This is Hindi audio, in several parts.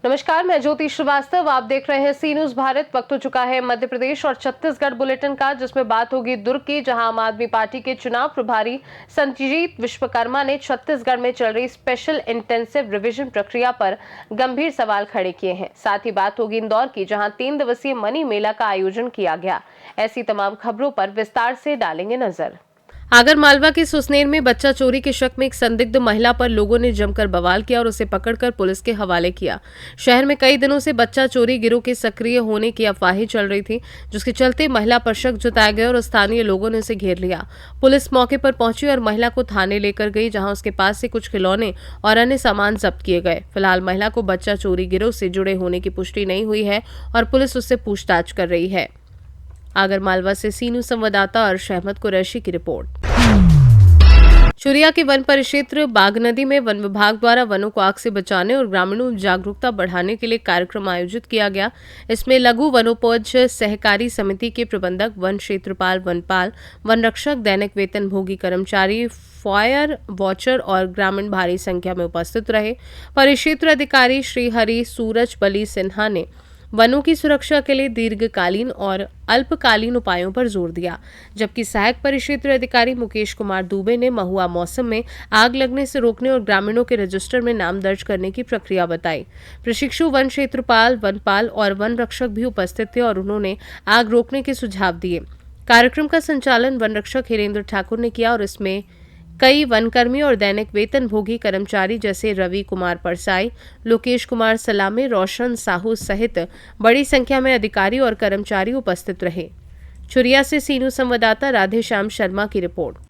नमस्कार, मैं ज्योति श्रीवास्तव। आप देख रहे हैं सी न्यूज भारत। वक्त हो चुका है मध्य प्रदेश और छत्तीसगढ़ बुलेटिन का, जिसमें बात होगी दुर्ग की, जहां आम आदमी पार्टी के चुनाव प्रभारी संजीत विश्वकर्मा ने छत्तीसगढ़ में चल रही स्पेशल इंटेंसिव रिवीजन प्रक्रिया पर गंभीर सवाल खड़े किए हैं। साथ ही बात होगी इंदौर की, जहां 3 दिवसीय मनी मेला का आयोजन किया गया। ऐसी तमाम खबरों पर विस्तार से डालेंगे नजर। आगरमालवा के सुसनेर में बच्चा चोरी के शक में एक संदिग्ध महिला पर लोगों ने जमकर बवाल किया और उसे पकड़कर पुलिस के हवाले किया। शहर में कई दिनों से बच्चा चोरी गिरोह के सक्रिय होने की अफवाहें चल रही थी, जिसके चलते महिला पर शक जताया गया और स्थानीय लोगों ने उसे घेर लिया। पुलिस मौके पर पहुंची और महिला को थाने लेकर गई, जहां उसके पास से कुछ खिलौने और अन्य सामान जब्त किए गए। फिलहाल महिला को बच्चा चोरी गिरोह से जुड़े होने की पुष्टि नहीं हुई है और पुलिस उससे पूछताछ कर रही है। आगरमालवा से सी न्यूज संवाददाता अर्श अहमद कुरैशी की रिपोर्ट। चुरिया के वन परिक्षेत्र बागनदी में वन विभाग द्वारा वनों को आग से बचाने और ग्रामीणों जागरूकता बढ़ाने के लिए कार्यक्रम आयोजित किया गया। इसमें लघु वनोपज सहकारी समिति के प्रबंधक, वन क्षेत्रपाल, वनपाल, वन रक्षक, दैनिक वेतन भोगी कर्मचारी, फायर वॉचर और ग्रामीण भारी संख्या में उपस्थित रहे। परिक्षेत्र अधिकारी श्री हरि सूरज बली सिन्हा ने वनों की सुरक्षा के लिए दीर्घकालीन और अल्पकालीन उपायों पर जोर दिया, जबकि सहायक परिक्षेत्र अधिकारी मुकेश कुमार दुबे ने महुआ मौसम में आग लगने से रोकने और ग्रामीणों के रजिस्टर में नाम दर्ज करने की प्रक्रिया बताई। प्रशिक्षु वन क्षेत्रपाल, वनपाल और वन रक्षक भी उपस्थित थे और उन्होंने आग रोकने के सुझाव दिए। कार्यक्रम का संचालन वन रक्षक हिरेंद्र ठाकुर ने किया और इसमें कई वनकर्मी और दैनिक वेतन भोगी कर्मचारी जैसे रवि कुमार परसाई, लोकेश कुमार सलामे, रोशन साहू सहित बड़ी संख्या में अधिकारी और कर्मचारी उपस्थित रहे। चुरिया से सी न्यूज संवाददाता राधेश्याम शर्मा की रिपोर्ट।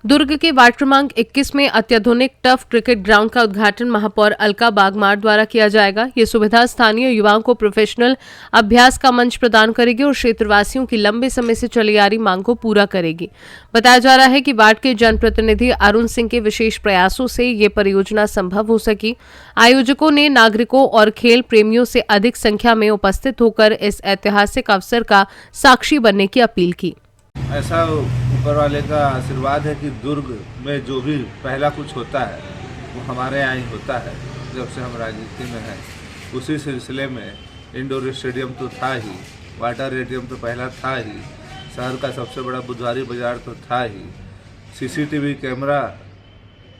दुर्ग के वार्ड क्रमांक 21 में अत्याधुनिक टफ क्रिकेट ग्राउंड का उद्घाटन महापौर अलका बागमार द्वारा किया जाएगा। ये सुविधा स्थानीय युवाओं को प्रोफेशनल अभ्यास का मंच प्रदान करेगी और क्षेत्रवासियों की लंबे समय से चली आ रही मांग को पूरा करेगी। बताया जा रहा है कि वार्ड के जनप्रतिनिधि अरुण सिंह के विशेष प्रयासों से ये परियोजना संभव हो सकी। आयोजकों ने नागरिकों और खेल प्रेमियों से अधिक संख्या में उपस्थित होकर इस ऐतिहासिक अवसर का साक्षी बनने की अपील की। ऐसा ऊपर वाले का आशीर्वाद है कि दुर्ग में जो भी पहला कुछ होता है वो हमारे यहाँ ही होता है। जब से हम राजनीति में हैं, उसी सिलसिले में इंडोर स्टेडियम तो था ही, वाटर एटीएम तो पहला था ही, शहर का सबसे बड़ा बुधवारी बाजार तो था ही, सीसीटीवी कैमरा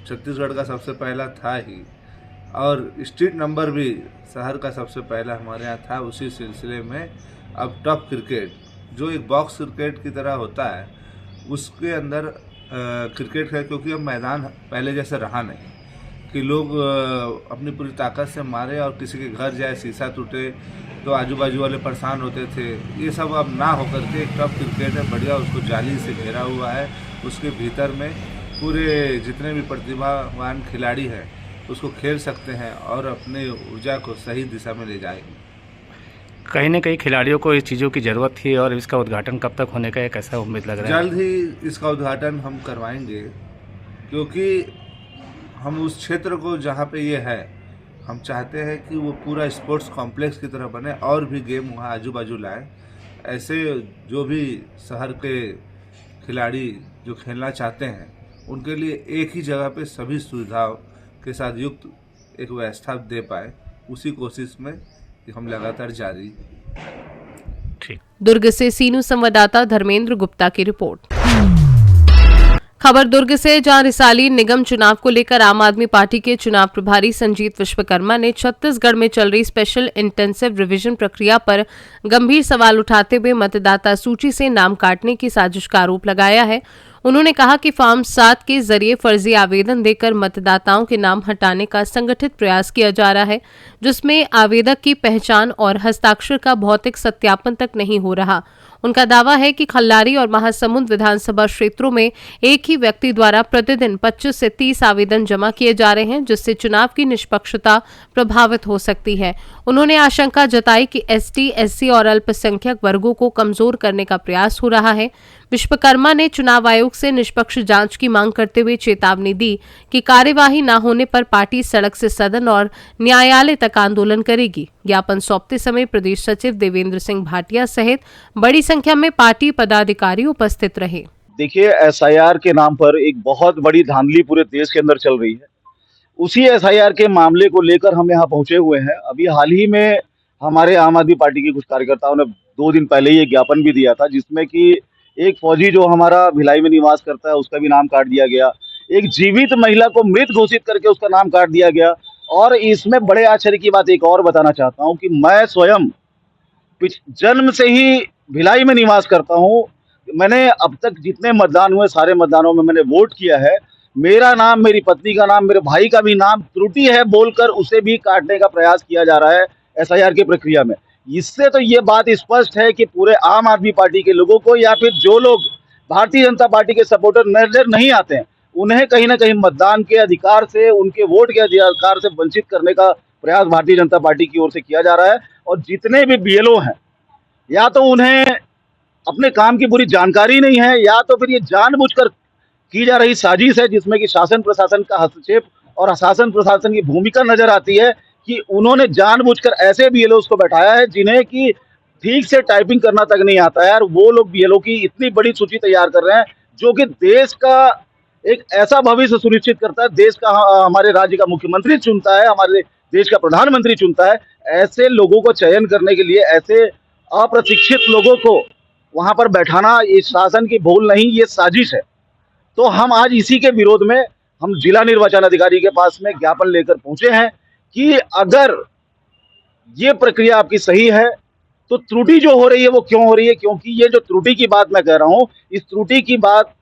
छत्तीसगढ़ का सबसे पहला था ही, और स्ट्रीट नंबर भी शहर का सबसे पहला हमारे यहाँ था। उसी सिलसिले में अब टफ क्रिकेट, जो एक बॉक्स क्रिकेट की तरह होता है, उसके अंदर क्रिकेट है, क्योंकि अब मैदान पहले जैसे रहा नहीं कि लोग अपनी पूरी ताकत से मारे और किसी के घर जाए शीशा टूटे तो आजू बाजू वाले परेशान होते थे। ये सब अब ना होकर के एक टफ क्रिकेट है, बढ़िया, उसको जाली से घेरा हुआ है। उसके भीतर में पूरे जितने भी प्रतिभावान खिलाड़ी हैं उसको खेल सकते हैं और अपने ऊर्जा को सही दिशा में ले जाएंगे। कहीं न कहीं खिलाड़ियों को इस चीज़ों की ज़रूरत थी और इसका उद्घाटन कब तक होने का एक ऐसा उम्मीद लग रहा है? जल्द ही इसका उद्घाटन हम करवाएंगे, क्योंकि हम उस क्षेत्र को जहाँ पे ये है, हम चाहते हैं कि वो पूरा स्पोर्ट्स कॉम्प्लेक्स की तरह बने और भी गेम वहाँ आजू बाजू लाएँ। ऐसे जो भी शहर के खिलाड़ी जो खेलना चाहते हैं, उनके लिए एक ही जगह पे सभी सुविधाओं के साथ युक्त एक व्यवस्था दे पाए, उसी कोशिश में हम लगातार जारी। ठीक। दुर्ग से सी न्यूज संवाददाता धर्मेंद्र गुप्ता की रिपोर्ट। खबर दुर्ग से, जहां रिसाली निगम चुनाव को लेकर आम आदमी पार्टी के चुनाव प्रभारी संजीत विश्वकर्मा ने छत्तीसगढ़ में चल रही स्पेशल इंटेंसिव रिवीजन प्रक्रिया पर गंभीर सवाल उठाते हुए मतदाता सूची से नाम काटने की साजिश का आरोप लगाया है। उन्होंने कहा कि फॉर्म 7 के जरिए फर्जी आवेदन देकर मतदाताओं के नाम हटाने का संगठित प्रयास किया जा रहा है, जिसमें आवेदक की पहचान और हस्ताक्षर का भौतिक सत्यापन तक नहीं हो रहा। उनका दावा है कि खल्लारी और महासमुंद विधानसभा क्षेत्रों में एक ही व्यक्ति द्वारा प्रतिदिन 25 से 30 आवेदन जमा किए जा रहे हैं, जिससे चुनाव की निष्पक्षता प्रभावित हो सकती है। उन्होंने आशंका जताई कि एसटी, एससी और अल्पसंख्यक वर्गों को कमजोर करने का प्रयास हो रहा है। विश्वकर्मा ने चुनाव आयोग से निष्पक्ष जांच की मांग करते हुए चेतावनी दी कि कार्यवाही न होने पर पार्टी सड़क से सदन और न्यायालय तक आंदोलन करेगी। ज्ञापन सौंपते समय प्रदेश सचिव देवेंद्र सिंह भाटिया सहित बड़ी संख्या में पार्टी पदाधिकारी उपस्थित रहे। देखिए, एसआईआर के नाम पर एक बहुत बड़ी धांधली पूरे देश के अंदर चल रही है। उसी एसआईआर के मामले को लेकर हम यहाँ पहुंचे हुए हैं। अभी हाल ही में हमारे आम आदमी पार्टी के कुछ कार्यकर्ताओं ने 2 दिन पहले ही एक ज्ञापन भी दिया था, जिसमें कि एक फौजी जो हमारा भिलाई में निवास करता है उसका भी नाम काट दिया गया, एक जीवित महिला को मृत घोषित करके उसका नाम काट दिया गया। और इसमें बड़े आश्चर्य की बात एक और बताना चाहता हूँ कि मैं स्वयं जन्म से ही भिलाई में निवास करता हूँ। मैंने अब तक जितने मतदान हुए सारे मतदानों में मैंने वोट किया है। मेरा नाम, मेरी पत्नी का नाम, मेरे भाई का भी नाम त्रुटि है बोलकर उसे भी काटने का प्रयास किया जा रहा है एसआईआर की प्रक्रिया में। इससे तो ये बात स्पष्ट है कि पूरे आम आदमी पार्टी के लोगों को या फिर जो लोग भारतीय जनता पार्टी के सपोर्टर नजर नहीं आते हैं, उन्हें कहीं ना कहीं मतदान के अधिकार से, उनके वोट के अधिकार से वंचित करने का प्रयास भारतीय जनता पार्टी की ओर से किया जा रहा है। और जितने भी बीएलओ हैं, या तो उन्हें अपने काम की पूरी जानकारी नहीं है, या तो फिर ये जानबूझकर की जा रही साजिश है, जिसमें कि शासन प्रशासन का हस्तक्षेप और शासन प्रशासन की भूमिका नजर आती है कि उन्होंने जानबूझकर ऐसे बीएलओस को बैठाया है जिन्हें कि ठीक से टाइपिंग करना तक नहीं आता है। और वो लोग बीएलओ की इतनी बड़ी सूची तैयार कर रहे हैं जो कि देश का एक ऐसा भविष्य सुनिश्चित करता है। देश का, हमारे राज्य का मुख्यमंत्री चुनता है, हमारे देश का प्रधानमंत्री चुनता है। ऐसे लोगों को चयन करने के लिए ऐसे अप्रशिक्षित लोगों को वहां पर बैठाना ये शासन की भूल नहीं, ये साजिश है। तो हम आज इसी के विरोध में हम जिला निर्वाचन अधिकारी के पास में ज्ञापन लेकर पहुंचे हैं कि अगर ये प्रक्रिया आपकी सही है तो त्रुटि जो हो रही है वो क्यों हो रही है। क्योंकि ये जो त्रुटि की बात मैं कह रहा हूं, इस त्रुटि की बात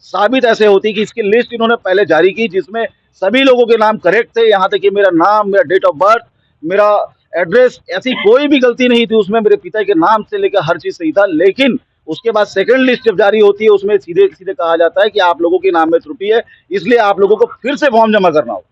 साबित ऐसे होती कि इसकी लिस्ट इन्होंने पहले जारी की, जिसमें सभी लोगों के नाम करेक्ट थे। यहाँ तक कि मेरा नाम, मेरा डेट ऑफ बर्थ, मेरा एड्रेस, ऐसी कोई भी गलती नहीं थी उसमें। मेरे पिता के नाम से लेकर हर चीज सही था। लेकिन उसके बाद सेकंड लिस्ट जब जारी होती है उसमें सीधे सीधे कहा जाता है कि आप लोगों के नाम में त्रुटि है, इसलिए आप लोगों को फिर से फॉर्म जमा करना हो।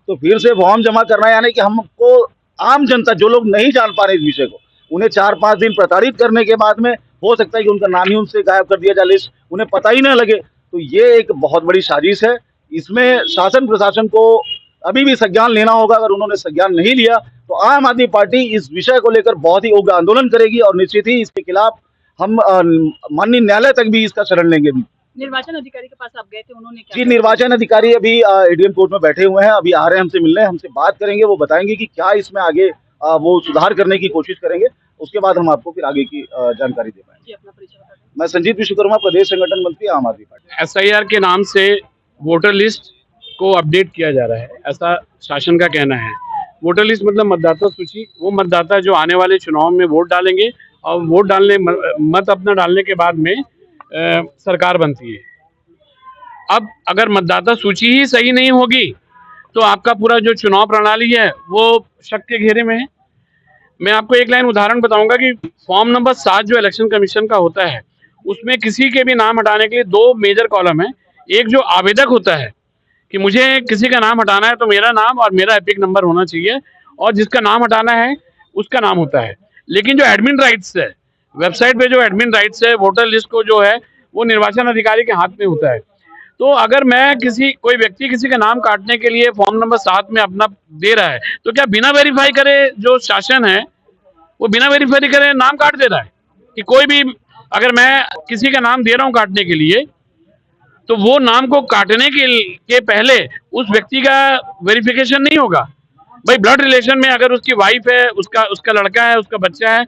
तो फिर से फॉर्म जमा करना यानी कि हमको आम जनता, जो लोग नहीं जान पा रहे इस विषय को, उन्हें 4-5 दिन प्रताड़ित करने के बाद में हो सकता है कि उनका नाम ही उनसे गायब कर दिया जाए, लिस्ट उन्हें पता ही ना लगे। तो ये एक बहुत बड़ी साजिश है। इसमें शासन प्रशासन को अभी भी संज्ञान लेना होगा। अगर उन्होंने संज्ञान नहीं लिया तो आम आदमी पार्टी इस विषय को लेकर बहुत ही उग्र आंदोलन करेगी और निश्चित ही इसके खिलाफ हम माननीय न्यायालय तक भी इसका शरण लेंगे। निर्वाचन अधिकारी के पास आप गए थे, उन्होंने क्या जी, निर्वाचन अधिकारी अभी एडीएम कोर्ट में बैठे हुए हैं, अभी आ रहे हैं हमसे मिलने, हमसे बात करेंगे। वो बताएंगे कि क्या इसमें आगे वो सुधार करने की कोशिश करेंगे। उसके बाद हम आपको फिर आगे की जानकारी दे पाएंगे। अपना परिचय बता दें। मैं संजीत विश्वकर्मा, प्रदेश संगठन मंत्री, आम आदमी पार्टी। एसआईआर के नाम से वोटर लिस्ट को अपडेट किया जा रहा है, ऐसा शासन का कहना है। वोटर लिस्ट मतलब मतदाता सूची, वो मतदाता जो आने वाले चुनाव में वोट डालेंगे और वोट डालने, मत अपना डालने के बाद में सरकार बनती है। अब अगर मतदाता सूची ही सही नहीं होगी तो आपका पूरा जो चुनाव प्रणाली है वो शक के घेरे में है। मैं आपको एक लाइन उदाहरण बताऊंगा कि फॉर्म नंबर 7 जो इलेक्शन कमीशन का होता है, उसमें किसी के भी नाम हटाने के लिए 2 मेजर कॉलम है। एक जो आवेदक होता है कि मुझे किसी का नाम हटाना है तो मेरा नाम और मेरा एपिक नंबर होना चाहिए, और जिसका नाम हटाना है उसका नाम होता है। लेकिन जो एडमिन राइट्स है, वेबसाइट पे जो एडमिन राइट्स है, वोटर लिस्ट को जो है वो निर्वाचन अधिकारी के हाथ में होता है। तो अगर मैं कोई व्यक्ति किसी का नाम काटने के लिए फॉर्म नंबर 7 में अपना दे रहा है तो क्या बिना वेरीफाई करे जो शासन है वो बिना वेरीफाई करे नाम काट दे रहा है? कि कोई भी, अगर मैं किसी का नाम दे रहा हूं काटने के लिए तो वो नाम को काटने के पहले उस व्यक्ति का वेरिफिकेशन नहीं होगा। भाई ब्लड रिलेशन में अगर उसकी वाइफ है, उसका लड़का है, उसका बच्चा है,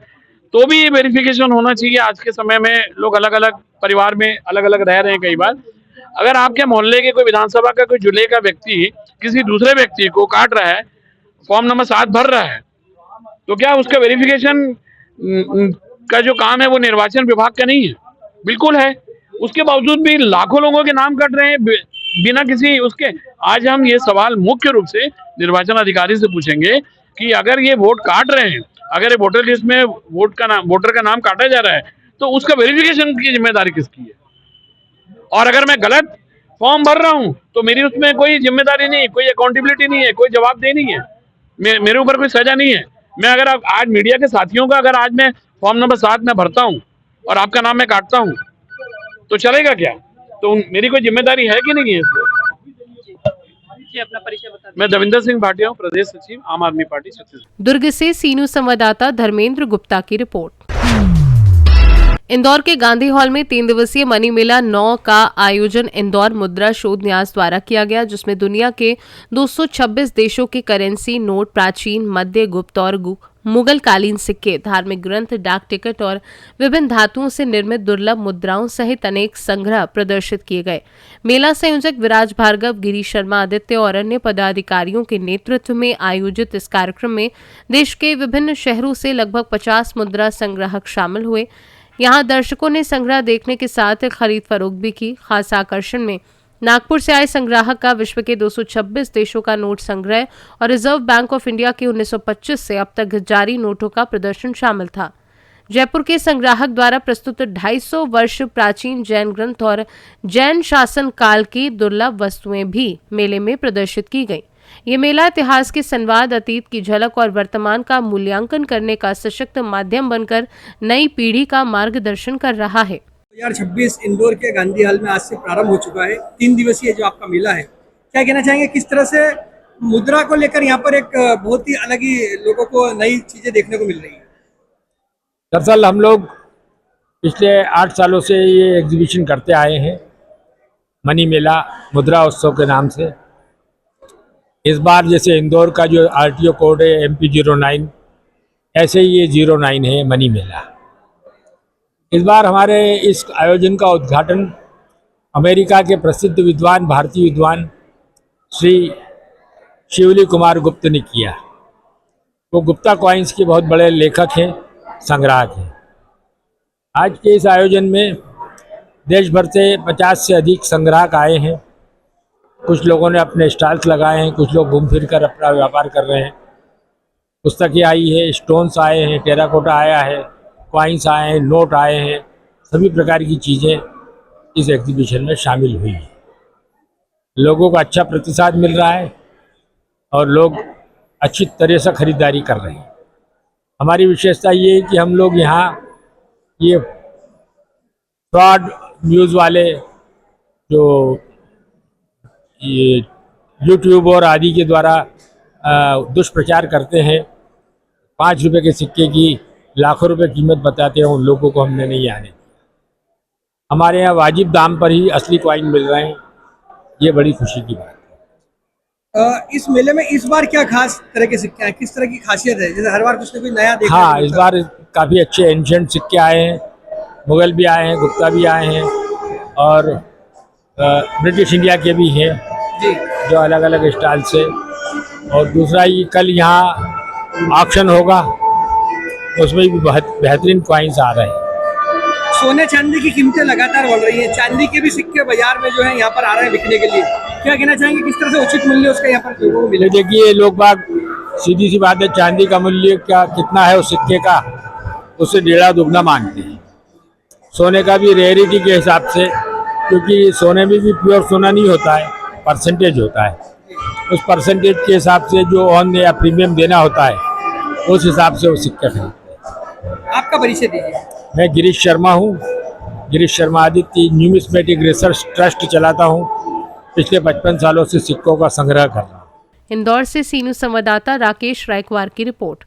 तो भी वेरिफिकेशन होना चाहिए। आज के समय में लोग अलग अलग परिवार में अलग अलग रह रहे हैं। कई बार अगर आपके मोहल्ले के कोई विधानसभा का कोई जिले का व्यक्ति किसी दूसरे व्यक्ति को काट रहा है, फॉर्म नंबर 7 भर रहा है, तो क्या उसका वेरिफिकेशन का जो काम है वो निर्वाचन विभाग का नहीं है? बिल्कुल है। उसके बावजूद भी लाखों लोगों के नाम कट रहे हैं बिना किसी उसके। आज हम ये सवाल मुख्य रूप से निर्वाचन अधिकारी से पूछेंगे कि अगर ये वोट काट रहे हैं, अगर ये वोटर लिस्ट में वोटर का नाम काटा जा रहा है, तो उसका वेरिफिकेशन की जिम्मेदारी किसकी है? और अगर मैं गलत फॉर्म भर रहा हूं तो मेरी उसमें कोई जिम्मेदारी नहीं है, कोई अकाउंटेबिलिटी नहीं है, कोई जवाबदेही नहीं है, मेरे ऊपर कोई सजा नहीं है। मैं अगर आज मीडिया के साथियों का, अगर आज मैं फॉर्म नंबर 7 में भरता हूं और आपका नाम मैं काटता हूं तो चलेगा क्या? तो मेरी कोई जिम्मेदारी है कि नहीं है इसमें? जी, अपना परिचय बता दें। मैं दविंदर सिंह भाटिया हूँ, प्रदेश सचिव आम आदमी पार्टी छत्तीसगढ़। दुर्ग से सीनू संवाददाता धर्मेंद्र गुप्ता की रिपोर्ट। इंदौर के गांधी हॉल में 3 दिवसीय मनी मेला 9 का आयोजन इंदौर मुद्रा शोध न्यास द्वारा किया गया, जिसमें दुनिया के 226 देशों की करेंसी, नोट, प्राचीन, मध्य, गुप्त और मुगल कालीन सिक्के, धार्मिक ग्रंथ, डाक टिकट और विभिन्न धातुओं से निर्मित दुर्लभ मुद्राओं सहित अनेक संग्रह प्रदर्शित किए गए। मेला संयोजक विराज भार्गव, गिरीश शर्मा, आदित्य और अन्य पदाधिकारियों के नेतृत्व में आयोजित इस कार्यक्रम में देश के विभिन्न शहरों से लगभग 50 मुद्रा संग्राहक शामिल हुए। यहां दर्शकों ने संग्रह देखने के साथ खरीद फरोख्त भी की। खास आकर्षण में नागपुर से आए संग्राहक का विश्व के 226 देशों का नोट संग्रह और रिजर्व बैंक ऑफ इंडिया के 1925 से अब तक जारी नोटों का प्रदर्शन शामिल था। जयपुर के संग्राहक द्वारा प्रस्तुत 250 वर्ष प्राचीन जैन ग्रंथ और जैन शासन काल की दुर्लभ वस्तुएं भी मेले में प्रदर्शित की गई। ये मेला इतिहास के संवाद, अतीत की झलक और वर्तमान का मूल्यांकन करने का सशक्त माध्यम बनकर नई पीढ़ी का मार्गदर्शन कर रहा है। 2026 इंदौर के गांधी हॉल में आज से प्रारंभ हो चुका है। 3 दिवसीय जो आपका मेला है, क्या कहना चाहेंगे, किस तरह से मुद्रा को लेकर यहाँ पर एक बहुत ही अलग ही लोगों को नई चीजें देखने को मिल रही है? दरअसल हम लोग पिछले 8 सालों से ये एग्जीबिशन करते आए हैं, मनी मेला मुद्रा उत्सव के नाम से। इस बार जैसे इंदौर का जो RTO कोड है MP 09, ऐसे ही ये 09 है मनी मेला। इस बार हमारे इस आयोजन का उद्घाटन अमेरिका के प्रसिद्ध विद्वान, भारतीय विद्वान श्री शिवली कुमार गुप्त ने किया। वो गुप्ता कॉइन्स के बहुत बड़े लेखक हैं, संग्राहक हैं। आज के इस आयोजन में देश भर से 50 से अधिक संग्राहक आए हैं। कुछ लोगों ने अपने स्टॉल्स लगाए हैं, कुछ लोग घूम फिर कर अपना व्यापार कर रहे हैं। पुस्तकें आई है, स्टोन्स आए हैं, टेराकोटा आया है, कॉइन्स आए हैं, नोट आए हैं, सभी प्रकार की चीज़ें इस एग्जीबिशन में शामिल हुई हैं। लोगों को अच्छा प्रतिसाद मिल रहा है और लोग अच्छी तरह से खरीदारी कर रहे हैं। हमारी विशेषता ये है कि हम लोग यहाँ ये फ्रॉड न्यूज़ वाले जो ये यूट्यूब और आदि के द्वारा दुष्प्रचार करते हैं, 5 रुपए के सिक्के की लाखों रुपए कीमत बताते हैं, उन लोगों को हमने नहीं आने। हमारे यहाँ वाजिब दाम पर ही असली कॉइन मिल रहे हैं, ये बड़ी खुशी की बात है। इस मेले में इस बार क्या खास तरह के सिक्के हैं, किस तरह की खासियत है? जैसे हर बार कुछ ना कुछ नया देखने हाँ, को इस मिलता है। बार काफ़ी अच्छे एंशिएंट सिक्के आए हैं, मुगल भी आए हैं, गुप्ता भी आए हैं और ब्रिटिश इंडिया के भी हैं जी, जो अलग अलग स्टाइल से। और दूसरा ये कल यहाँ ऑक्शन होगा, उसमें भी बहुत बेहतरीन कॉइन्स आ रहे हैं। सोने चांदी की कीमतें लगातार बढ़ रही हैं, चांदी के भी सिक्के बाजार में जो है यहाँ पर आ रहे हैं बिकने के लिए। क्या कहना चाहेंगे, किस तरह से उचित मूल्य उसका यहाँ पर लोगों को मिले? देखिए, लोग बाग सीधी सी बात है, चांदी का मूल्य क्या कितना है उस सिक्के का, उससे 1.5 दुगना मांगते हैं। सोने का भी रेयरिटी के हिसाब से, क्योंकि सोने में भी प्योर सोना नहीं होता है, परसेंटेज होता है। उस परसेंटेज के हिसाब से जो ऑन या प्रीमियम देना होता है, उस हिसाब से वो सिक्के खरीदते हैं। आपका परिचय दीजिए। मैं गिरीश शर्मा हूँ, Girish Sharma Aditya numismatic research trust चलाता हूँ। पिछले 55 सालों से सिक्कों का संग्रह कर रहा हूँ। इंदौर से सीनू संवाददाता राकेश रायकवार की रिपोर्ट।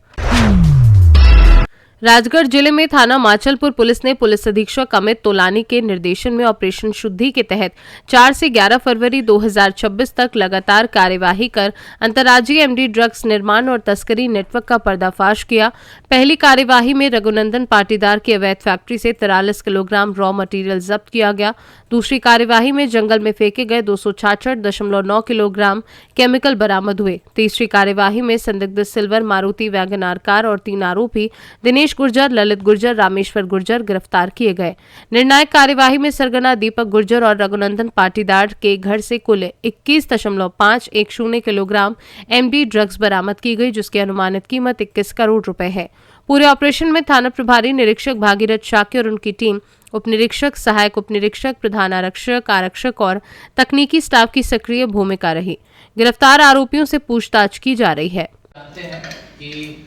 राजगढ़ जिले में थाना माचलपुर पुलिस ने पुलिस अधीक्षक अमित तोलानी के निर्देशन में ऑपरेशन शुद्धि के तहत 4 से 11 फरवरी 2026 तक लगातार कार्यवाही कर अंतर्राज्यीय एमडी ड्रग्स निर्माण और तस्करी नेटवर्क का पर्दाफाश किया। पहली कार्यवाही में रघुनंदन पाटीदार की अवैध फैक्ट्री से 43 किलोग्राम रॉ मटेरियल जब्त किया गया। दूसरी कार्यवाही में जंगल में फेंके गए 266.9 किलोग्राम केमिकल बरामद हुए। तीसरी कार्यवाही में संदिग्ध सिल्वर मारुति वैगनार कार और 3 आरोपी दिनेश गुर्जर, ललित गुर्जर, रामेश्वर गुर्जर गिरफ्तार किए गए। निर्णायक कार्यवाही में सरगना दीपक गुर्जर और रघुनंदन पाटीदार के घर से कुल 21.510 किलोग्राम एमडी ड्रग्स बरामद की गई, जिसकी अनुमानित कीमत 21 करोड़ रुपए है। पूरे ऑपरेशन में थाना प्रभारी निरीक्षक भागीरथ शाक्य और उनकी टीम, उप निरीक्षक, सहायक उप निरीक्षक, प्रधान आरक्षक, आरक्षक और तकनीकी स्टाफ की सक्रिय भूमिका रही। गिरफ्तार आरोपियों से पूछताछ की जा रही है। जानते हैं कि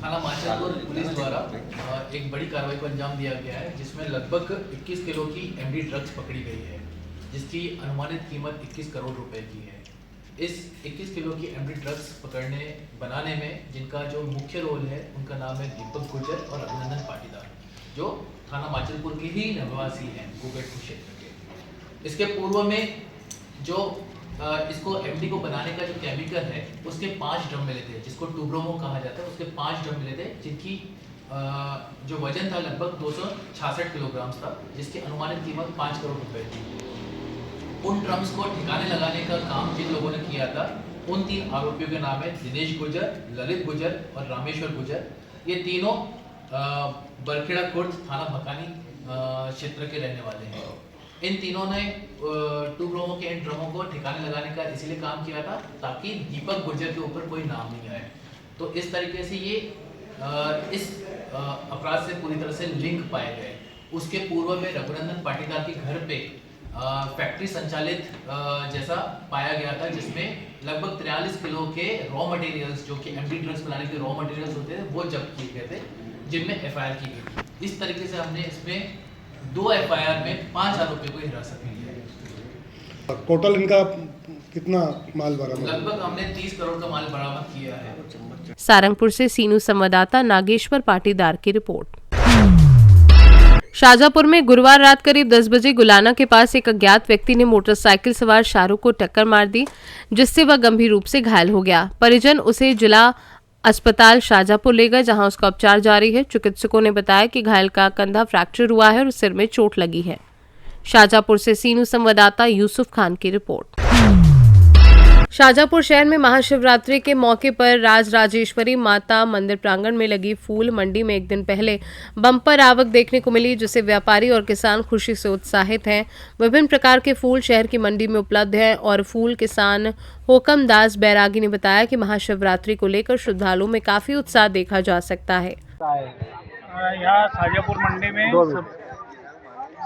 थाना माचलपुर पुलिस द्वारा एक बड़ी कार्रवाई को अंजाम दिया गया है, जिसमें लगभग 21 किलो की एमडी ड्रग्स पकड़ी गई है, जिसकी अनुमानित कीमत 21 करोड़ रुपए की है। इस 21 किलो की एमडी ड्रग्स बनाने में जिनका जो मुख्य रोल है उनका नाम है दीपक गुजर और अभिनंदन पाटीदार, जो थाना माचलपुर के ही निवासी हैं, कुबेटपुर क्षेत्र के। इसके पूर्व में जो इसको एमडी को बनाने का जो केमिकल है उसके 5 ड्रम मिले थे, जिसको टूब्रोमो कहा जाता है। उसके 5 ड्रम मिले थे, जिनकी जो वजन था लगभग 266 किलोग्राम था, जिसकी अनुमानित कीमत 5 करोड़ रुपए थी। उन ड्रम्स को ठिकाने लगाने का काम जिन लोगों ने किया था, उन 3 आरोपियों के नाम है दिनेश गुजर, ललित गुजर और रामेश्वर गुजर। ये तीनों बरखेड़ा खुर्द थाना भकानी क्षेत्र के रहने वाले हैं। इन तीनों ने टूब्रोमो के इन ड्रमों को ठिकाने लगाने का इसलिए काम किया था ताकि दीपक गुजर के ऊपर कोई नाम नहीं आए। तो इस तरीके से ये इस अपराध से पूरी तरह से लिंक पाए गए। उसके पूर्व में रघुनंदन पाटीदार के घर पे फैक्ट्री संचालित जैसा पाया गया था, जिसमें लगभग 43 किलो के रॉ मटेरियल्स, जो कि एमडी ड्रग्स बनाने के रॉ मटेरियल्स होते थे, वो जब्त किए गए थे, जिनमें एफआईआर की गई। इस तरीके से हमने इसमें 2 एफआईआर में 5 आरोपियों को हिरासत में लिया है। टोटल इनका कितना माल बरामद? लगभग हमने 30 करोड़ का माल बरामद किया है। सारंगपुर से सीनू संवाददाता नागेश्वर पाटीदार की रिपोर्ट। शाहजहांपुर में गुरुवार रात करीब 10 बजे गुलाना के पास एक अज्ञात व्यक्ति ने मोटरसाइकिल सवार शाहरुख को टक्कर मार दी, जिससे वह गंभीर रूप से घायल हो गया। परिजन उसे जिला अस्पताल शाहजहांपुर ले गए, जहां उसका उपचार जारी है। चिकित्सकों ने बताया कि घायल का कंधा फ्रैक्चर हुआ है और सिर में चोट लगी है। शाहजहांपुर से सीनू संवाददाता यूसुफ खान की रिपोर्ट। शाहजहांपुर शहर में महाशिवरात्रि के मौके पर राजराजेश्वरी माता मंदिर प्रांगण में लगी फूल मंडी में एक दिन पहले बम्पर आवक देखने को मिली, जिससे व्यापारी और किसान खुशी से उत्साहित हैं। विभिन्न प्रकार के फूल शहर की मंडी में उपलब्ध हैं और फूल किसान हुकम दास बैरागी ने बताया कि महाशिवरात्रि को लेकर श्रद्धालुओं में काफी उत्साह देखा जा सकता है। यहाँ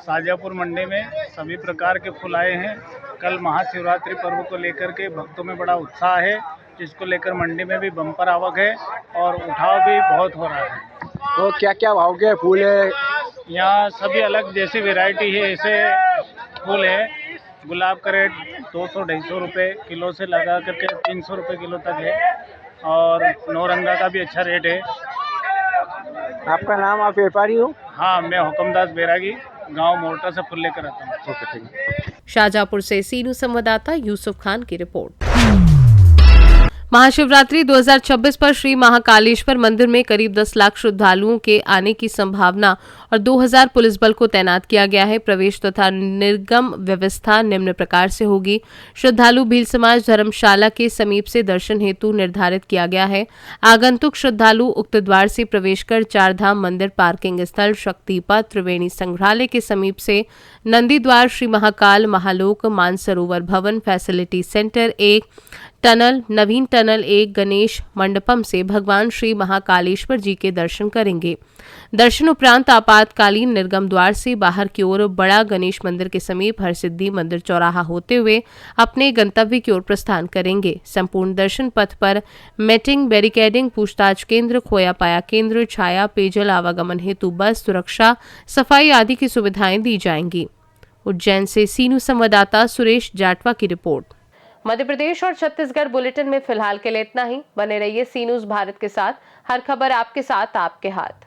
शाहजहांपुर मंडी में सभी प्रकार के फूल आए हैं। कल महाशिवरात्रि पर्व को लेकर के भक्तों में बड़ा उत्साह है, जिसको लेकर मंडी में भी बम्पर आवक है और उठाव भी बहुत हो रहा है। तो क्या क्या भाव के फूल है? यहाँ सभी अलग जैसी वैरायटी है, ऐसे फूल है। गुलाब का रेट 200-250 रुपये किलो से लगा करके 300 रुपये किलो तक है, और नौरंगा का भी अच्छा रेट है। आपका नाम? आप व्यापारी हो? हाँ, मैं हुकमदास बैरागी, गांव मोर्टा से फूल लेकर आता हूँ। ओके, ठीक है। शाहजहांपुर से सीनू संवाददाता यूसुफ खान की रिपोर्ट। महाशिवरात्रि 2026 पर श्री महाकालेश्वर मंदिर में करीब 10 लाख श्रद्धालुओं के आने की संभावना और 2000 पुलिस बल को तैनात किया गया है। प्रवेश तथा निर्गम व्यवस्था निम्न प्रकार से होगी। श्रद्धालु भील समाज धर्मशाला के समीप से दर्शन हेतु निर्धारित किया गया है। आगंतुक श्रद्धालु उक्त द्वार से प्रवेश कर चारधाम मंदिर पार्किंग स्थल शक्तिपथ त्रिवेणी संग्रहालय के समीप से नंदी द्वार श्री महाकाल महालोक मानसरोवर भवन फैसिलिटी सेंटर 1 टनल नवीन टनल 1 गणेश मंडपम से भगवान श्री महाकालेश्वर जी के दर्शन करेंगे। दर्शन उपरांत आपातकालीन निर्गम द्वार से बाहर की ओर बड़ा गणेश मंदिर के समीप हरसिद्धि मंदिर चौराहा होते हुए अपने गंतव्य की ओर प्रस्थान करेंगे। संपूर्ण दर्शन पथ पर मेटिंग, बैरिकेडिंग, पूछताछ केंद्र, खोया पाया केंद्र, छाया, पेयजल आवागमन हेतु बस, सुरक्षा, सफाई आदि की सुविधाएं दी जाएंगी। उज्जैन से सीनू संवाददाता सुरेश जाटवा की रिपोर्ट। मध्य प्रदेश और छत्तीसगढ़ बुलेटिन में फिलहाल के लिए इतना ही। बने रहिए सी न्यूज़ भारत के साथ। हर खबर आपके साथ, आपके हाथ।